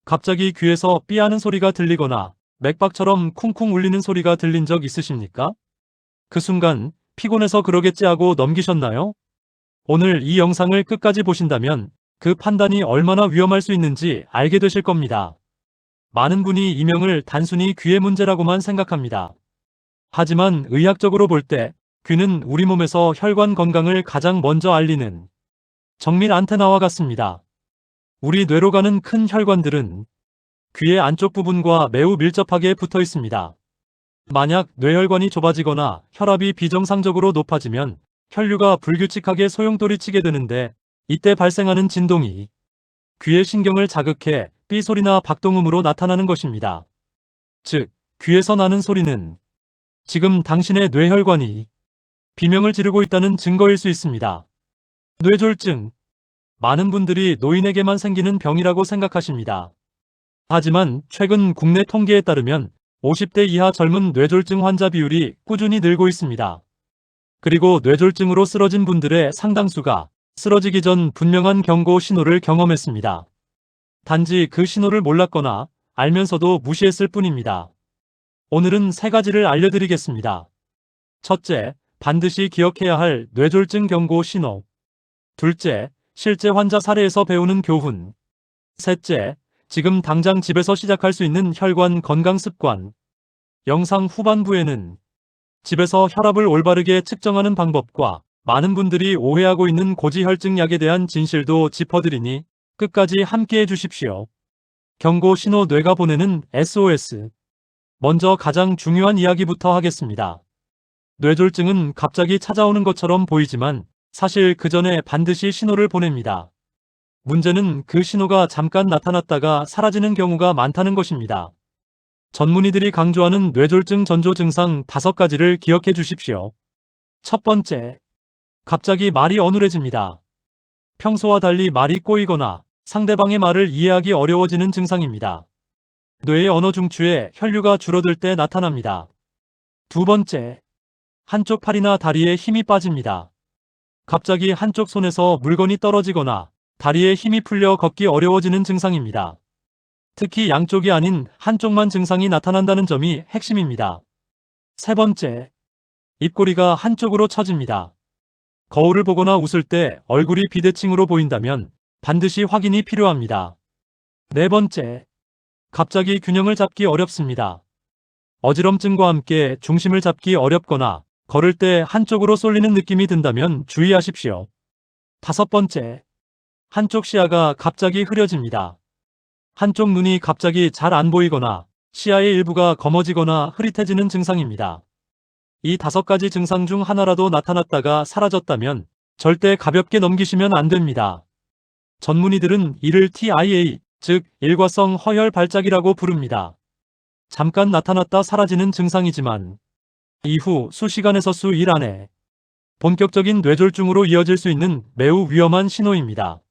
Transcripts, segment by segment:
갑자기 귀에서 삐 하는 소리가 들리거나 맥박처럼 쿵쿵 울리는 소리가 들린 적 있으십니까? 그 순간 피곤해서 그러겠지 하고 넘기셨나요? 오늘 이 영상을 끝까지 보신다면 그 판단이 얼마나 위험할 수 있는지 알게 되실 겁니다. 많은 분이 이명을 단순히 귀의 문제라고만 생각합니다. 하지만 의학적으로 볼 때 귀는 우리 몸에서 혈관 건강을 가장 먼저 알리는 정밀 안테나와 같습니다. 우리 뇌로 가는 큰 혈관들은 귀의 안쪽 부분과 매우 밀접하게 붙어 있습니다. 만약 뇌혈관이 좁아지거나 혈압이 비정상적으로 높아지면 혈류가 불규칙하게 소용돌이치게 되는데, 이때 발생하는 진동이 귀의 신경을 자극해 삐 소리나 박동음으로 나타나는 것입니다. 즉, 귀에서 나는 소리는 지금 당신의 뇌혈관이 비명을 지르고 있다는 증거일 수 있습니다. 뇌졸중. 많은 분들이 노인에게만 생기는 병이라고 생각하십니다. 하지만 최근 국내 통계에 따르면 50대 이하 젊은 뇌졸중 환자 비율이 꾸준히 늘고 있습니다. 그리고 뇌졸중으로 쓰러진 분들의 상당수가 쓰러지기 전 분명한 경고 신호를 경험했습니다. 단지 그 신호를 몰랐거나 알면서도 무시했을 뿐입니다. 오늘은 3가지를 알려드리겠습니다. 첫째, 반드시 기억해야 할 뇌졸중 경고 신호. 둘째, 실제 환자 사례에서 배우는 교훈. 셋째, 지금 당장 집에서 시작할 수 있는 혈관 건강 습관. 영상 후반부에는 집에서 혈압을 올바르게 측정하는 방법과 많은 분들이 오해하고 있는 고지혈증 약에 대한 진실도 짚어드리니 끝까지 함께해 주십시오. 경고 신호, 뇌가 보내는 SOS. 먼저 가장 중요한 이야기부터 하겠습니다. 뇌졸중은 갑자기 찾아오는 것처럼 보이지만 사실 그 전에 반드시 신호를 보냅니다. 문제는 그 신호가 잠깐 나타났다가 사라지는 경우가 많다는 것입니다. 전문의들이 강조하는 뇌졸중 전조 증상 5가지를 기억해 주십시오. 첫 번째, 갑자기 말이 어눌해집니다. 평소와 달리 말이 꼬이거나 상대방의 말을 이해하기 어려워지는 증상입니다. 뇌의 언어 중추에 혈류가 줄어들 때 나타납니다. 두 번째, 한쪽 팔이나 다리에 힘이 빠집니다. 갑자기 한쪽 손에서 물건이 떨어지거나 다리에 힘이 풀려 걷기 어려워지는 증상입니다. 특히 양쪽이 아닌 한쪽만 증상이 나타난다는 점이 핵심입니다. 세 번째, 입꼬리가 한쪽으로 처집니다. 거울을 보거나 웃을 때 얼굴이 비대칭으로 보인다면 반드시 확인이 필요합니다. 네 번째, 갑자기 균형을 잡기 어렵습니다. 어지럼증과 함께 중심을 잡기 어렵거나 걸을 때 한쪽으로 쏠리는 느낌이 든다면 주의하십시오. 다섯 번째, 한쪽 시야가 갑자기 흐려집니다. 한쪽 눈이 갑자기 잘 안 보이거나 시야의 일부가 검어지거나 흐릿해지는 증상입니다. 이 5가지 증상 중 하나라도 나타났다가 사라졌다면 절대 가볍게 넘기시면 안 됩니다. 전문의들은 이를 TIA, 즉 일과성 허혈 발작이라고 부릅니다. 잠깐 나타났다 사라지는 증상이지만 이후 수시간에서 수일 안에 본격적인 뇌졸중으로 이어질 수 있는 매우 위험한 신호입니다.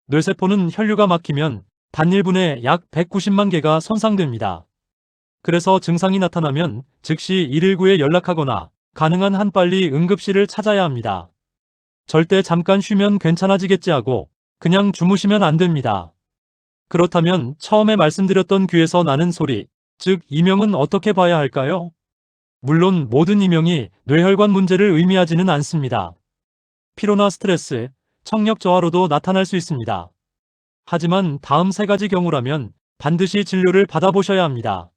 뇌세포는 혈류가 막히면 단 1분에 약 190만 개가 손상됩니다. 그래서 증상이 나타나면 즉시 119에 연락하거나 가능한 한 빨리 응급실을 찾아야 합니다. 절대 잠깐 쉬면 괜찮아지겠지 하고 그냥 주무시면 안 됩니다. 그렇다면 처음에 말씀드렸던 귀에서 나는 소리, 즉 이명은 어떻게 봐야 할까요? 물론 모든 이명이 뇌혈관 문제를 의미하지는 않습니다. 피로나 스트레스, 청력 저하로도 나타날 수 있습니다. 하지만 다음 3가지 경우라면 반드시 진료를 받아보셔야 합니다.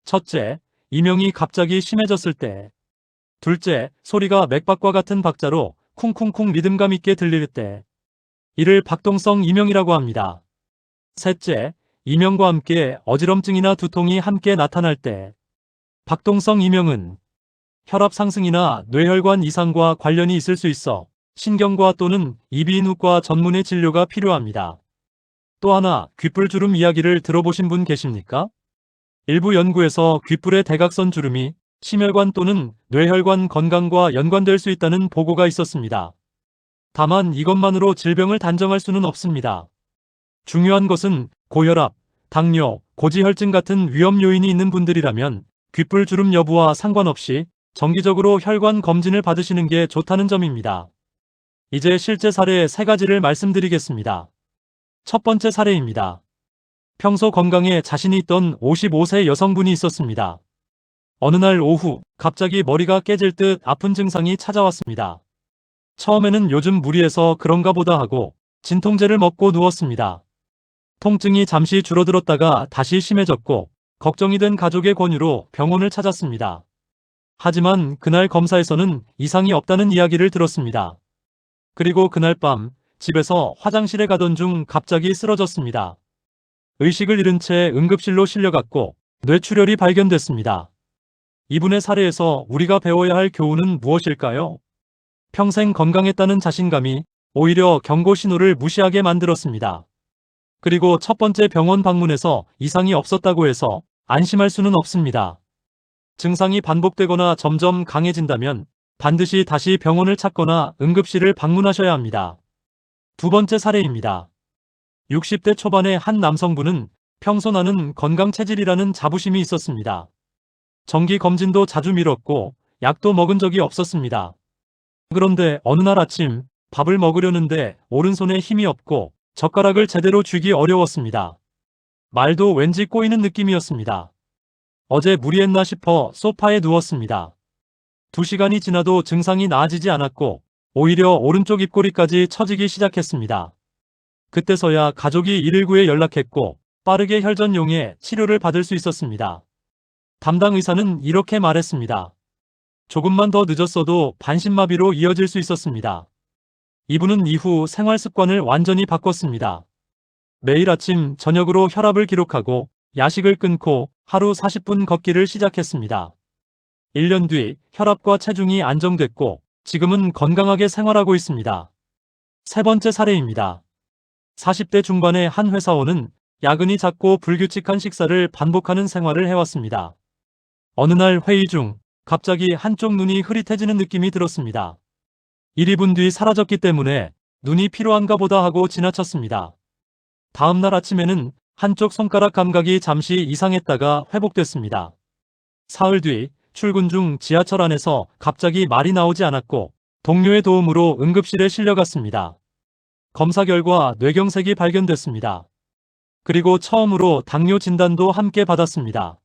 첫째, 이명이 갑자기 심해졌을 때. 둘째, 소리가 맥박과 같은 박자로 쿵쿵쿵 리듬감 있게 들릴 때. 이를 박동성 이명이라고 합니다. 셋째, 이명과 함께 어지럼증이나 두통이 함께 나타날 때. 박동성 이명은 혈압 상승이나 뇌혈관 이상과 관련이 있을 수 있어 신경과 또는 이비인후과 전문의 진료가 필요합니다. 또 하나, 귓불 주름 이야기를 들어보신 분 계십니까? 일부 연구에서 귓불의 대각선 주름이 심혈관 또는 뇌혈관 건강과 연관될 수 있다는 보고가 있었습니다. 다만 이것만으로 질병을 단정할 수는 없습니다. 중요한 것은 고혈압, 당뇨, 고지혈증 같은 위험 요인이 있는 분들이라면 귓불 주름 여부와 상관없이 정기적으로 혈관 검진을 받으시는 게 좋다는 점입니다. 이제 실제 사례 3가지를 말씀드리겠습니다. 첫 번째 사례입니다. 평소 건강에 자신이 있던 55세 여성분이 있었습니다. 어느 날 오후 갑자기 머리가 깨질 듯 아픈 증상이 찾아왔습니다. 처음에는 요즘 무리해서 그런가 보다 하고 진통제를 먹고 누웠습니다. 통증이 잠시 줄어들었다가 다시 심해졌고 걱정이 된 가족의 권유로 병원을 찾았습니다. 하지만 그날 검사에서는 이상이 없다는 이야기를 들었습니다. 그리고 그날 밤 집에서 화장실에 가던 중 갑자기 쓰러졌습니다. 의식을 잃은 채 응급실로 실려갔고 뇌출혈이 발견됐습니다. 이분의 사례에서 우리가 배워야 할 교훈은 무엇일까요? 평생 건강했다는 자신감이 오히려 경고 신호를 무시하게 만들었습니다. 그리고 첫 번째 병원 방문에서 이상이 없었다고 해서 안심할 수는 없습니다. 증상이 반복되거나 점점 강해진다면 반드시 다시 병원을 찾거나 응급실을 방문하셔야 합니다. 두 번째 사례입니다. 60대 초반의 한 남성분은 평소 나는 건강 체질이라는 자부심이 있었습니다. 정기 검진도 자주 미뤘고 약도 먹은 적이 없었습니다. 그런데 어느 날 아침 밥을 먹으려는데 오른손에 힘이 없고 젓가락을 제대로 쥐기 어려웠습니다. 말도 왠지 꼬이는 느낌이었습니다. 어제 무리했나 싶어 소파에 누웠습니다. 2시간이 지나도 증상이 나아지지 않았고 오히려 오른쪽 입꼬리까지 처지기 시작했습니다. 그때서야 가족이 119에 연락했고 빠르게 혈전용해 치료를 받을 수 있었습니다. 담당 의사는 이렇게 말했습니다. 조금만 더 늦었어도 반신마비로 이어질 수 있었습니다. 이분은 이후 생활 습관을 완전히 바꿨습니다. 매일 아침 저녁으로 혈압을 기록하고 야식을 끊고 하루 40분 걷기를 시작했습니다. 1년 뒤 혈압과 체중이 안정됐고 지금은 건강하게 생활하고 있습니다. 세 번째 사례입니다. 40대 중반의 한 회사원은 야근이 잦고 불규칙한 식사를 반복하는 생활을 해왔습니다. 어느 날 회의 중 갑자기 한쪽 눈이 흐릿해지는 느낌이 들었습니다. 1, 2분 뒤 사라졌기 때문에 눈이 피로한가 보다 하고 지나쳤습니다. 다음 날 아침에는 한쪽 손가락 감각이 잠시 이상했다가 회복됐습니다. 사흘 뒤 출근 중 지하철 안에서 갑자기 말이 나오지 않았고 동료의 도움으로 응급실에 실려갔습니다. 검사 결과 뇌경색이 발견됐습니다. 그리고 처음으로 당뇨 진단도 함께 받았습니다.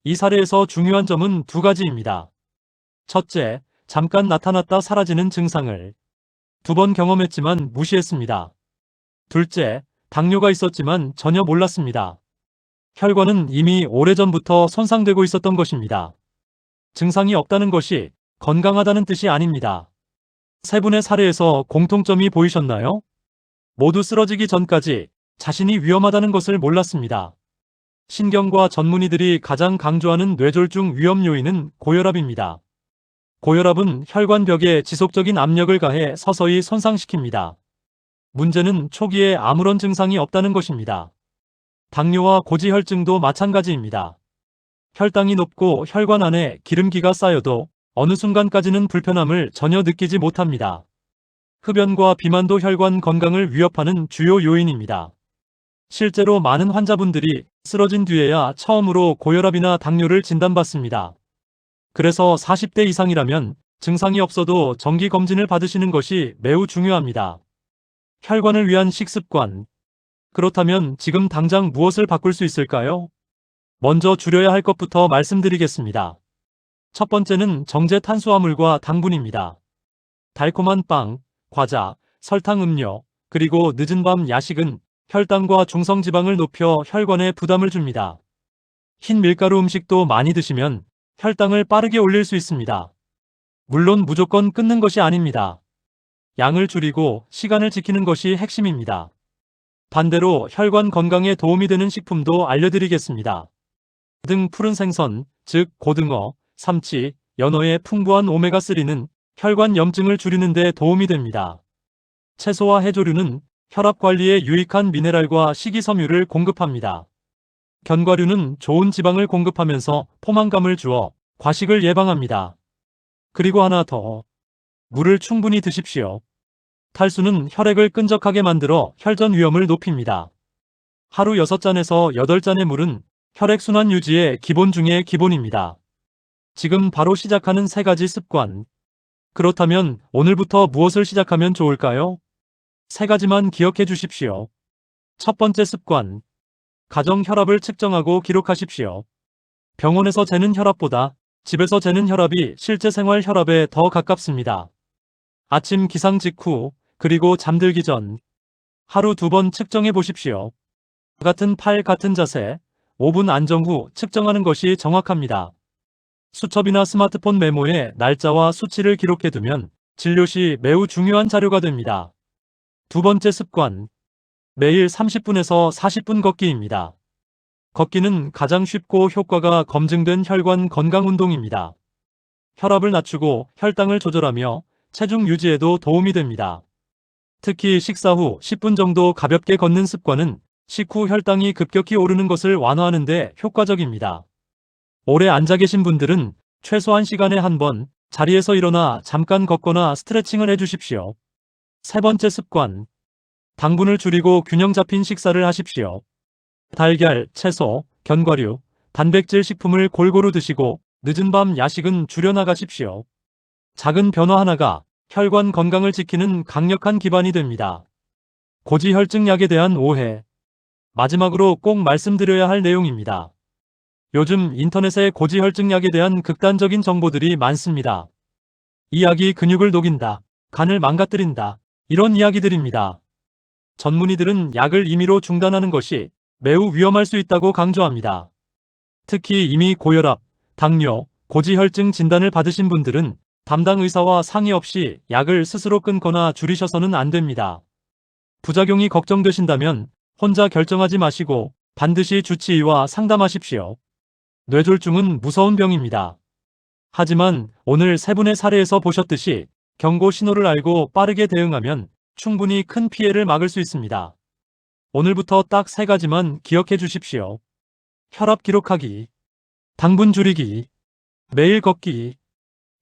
이 사례에서 중요한 점은 두 가지입니다. 첫째, 잠깐 나타났다 사라지는 증상을 2번 경험했지만 무시했습니다. 둘째, 당뇨가 있었지만 전혀 몰랐습니다. 혈관은 이미 오래전부터 손상되고 있었던 것입니다. 증상이 없다는 것이 건강하다는 뜻이 아닙니다. 세 분의 사례에서 공통점이 보이셨나요? 모두 쓰러지기 전까지 자신이 위험하다는 것을 몰랐습니다. 신경과 전문의들이 가장 강조하는 뇌졸중 위험 요인은 고혈압입니다. 고혈압은 혈관벽에 지속적인 압력을 가해 서서히 손상시킵니다. 문제는 초기에 아무런 증상이 없다는 것입니다. 당뇨와 고지혈증도 마찬가지입니다. 혈당이 높고 혈관 안에 기름기가 쌓여도 어느 순간까지는 불편함을 전혀 느끼지 못합니다. 흡연과 비만도 혈관 건강을 위협하는 주요 요인입니다. 실제로 많은 환자분들이 쓰러진 뒤에야 처음으로 고혈압이나 당뇨를 진단받습니다. 그래서 40대 이상이라면 증상이 없어도 정기 검진을 받으시는 것이 매우 중요합니다. 혈관을 위한 식습관. 그렇다면 지금 당장 무엇을 바꿀 수 있을까요? 먼저 줄여야 할 것부터 말씀드리겠습니다. 첫 번째는 정제 탄수화물과 당분입니다. 달콤한 빵, 과자, 설탕 음료, 그리고 늦은 밤 야식은 혈당과 중성지방을 높여 혈관에 부담을 줍니다. 흰 밀가루 음식도 많이 드시면 혈당을 빠르게 올릴 수 있습니다. 물론 무조건 끊는 것이 아닙니다. 양을 줄이고 시간을 지키는 것이 핵심입니다. 반대로 혈관 건강에 도움이 되는 식품도 알려드리겠습니다. 등 푸른 생선, 즉 고등어, 삼치, 연어의 풍부한 오메가3는 혈관 염증을 줄이는 데 도움이 됩니다. 채소와 해조류는 혈압 관리에 유익한 미네랄과 식이섬유를 공급합니다. 견과류는 좋은 지방을 공급하면서 포만감을 주어 과식을 예방합니다. 그리고 하나 더. 물을 충분히 드십시오. 탈수는 혈액을 끈적하게 만들어 혈전 위험을 높입니다. 하루 6잔에서 8잔의 물은 혈액순환 유지의 기본 중의 기본입니다. 지금 바로 시작하는 3가지 습관. 그렇다면 오늘부터 무엇을 시작하면 좋을까요? 3가지만 기억해 주십시오. 첫 번째 습관. 가정 혈압을 측정하고 기록하십시오. 병원에서 재는 혈압보다 집에서 재는 혈압이 실제 생활 혈압에 더 가깝습니다. 아침 기상 직후, 그리고 잠들기 전 하루 2번 측정해 보십시오. 같은 팔 같은 자세, 5분 안정 후 측정하는 것이 정확합니다. 수첩이나 스마트폰 메모에 날짜와 수치를 기록해두면 진료 시 매우 중요한 자료가 됩니다. 두 번째 습관, 매일 30분에서 40분 걷기입니다. 걷기는 가장 쉽고 효과가 검증된 혈관 건강 운동입니다. 혈압을 낮추고 혈당을 조절하며 체중 유지에도 도움이 됩니다. 특히 식사 후 10분 정도 가볍게 걷는 습관은 식후 혈당이 급격히 오르는 것을 완화하는 데 효과적입니다. 오래 앉아 계신 분들은 최소 1시간에 한 번 자리에서 일어나 잠깐 걷거나 스트레칭을 해주십시오. 세 번째 습관, 당분을 줄이고 균형 잡힌 식사를 하십시오. 달걀, 채소, 견과류, 단백질 식품을 골고루 드시고 늦은 밤 야식은 줄여나가십시오. 작은 변화 하나가 혈관 건강을 지키는 강력한 기반이 됩니다. 고지혈증 약에 대한 오해. 마지막으로 꼭 말씀드려야 할 내용입니다. 요즘 인터넷에 고지혈증 약에 대한 극단적인 정보들이 많습니다. 이 약이 근육을 녹인다, 간을 망가뜨린다, 이런 이야기들입니다. 전문의들은 약을 임의로 중단하는 것이 매우 위험할 수 있다고 강조합니다. 특히 이미 고혈압, 당뇨, 고지혈증 진단을 받으신 분들은 담당 의사와 상의 없이 약을 스스로 끊거나 줄이셔서는 안 됩니다. 부작용이 걱정되신다면 혼자 결정하지 마시고 반드시 주치의와 상담하십시오. 뇌졸중은 무서운 병입니다. 하지만 오늘 세 분의 사례에서 보셨듯이 경고 신호를 알고 빠르게 대응하면 충분히 큰 피해를 막을 수 있습니다. 오늘부터 딱 3가지만 기억해 주십시오. 혈압 기록하기, 당분 줄이기, 매일 걷기.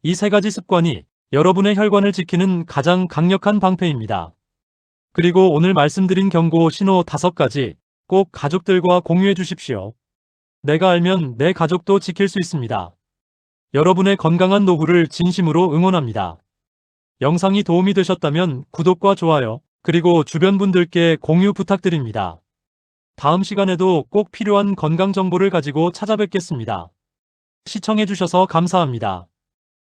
이 3가지 습관이 여러분의 혈관을 지키는 가장 강력한 방패입니다. 그리고 오늘 말씀드린 경고 신호 5가지 꼭 가족들과 공유해 주십시오. 내가 알면 내 가족도 지킬 수 있습니다. 여러분의 건강한 노후를 진심으로 응원합니다. 영상이 도움이 되셨다면 구독과 좋아요, 그리고 주변 분들께 공유 부탁드립니다. 다음 시간에도 꼭 필요한 건강 정보를 가지고 찾아뵙겠습니다. 시청해주셔서 감사합니다.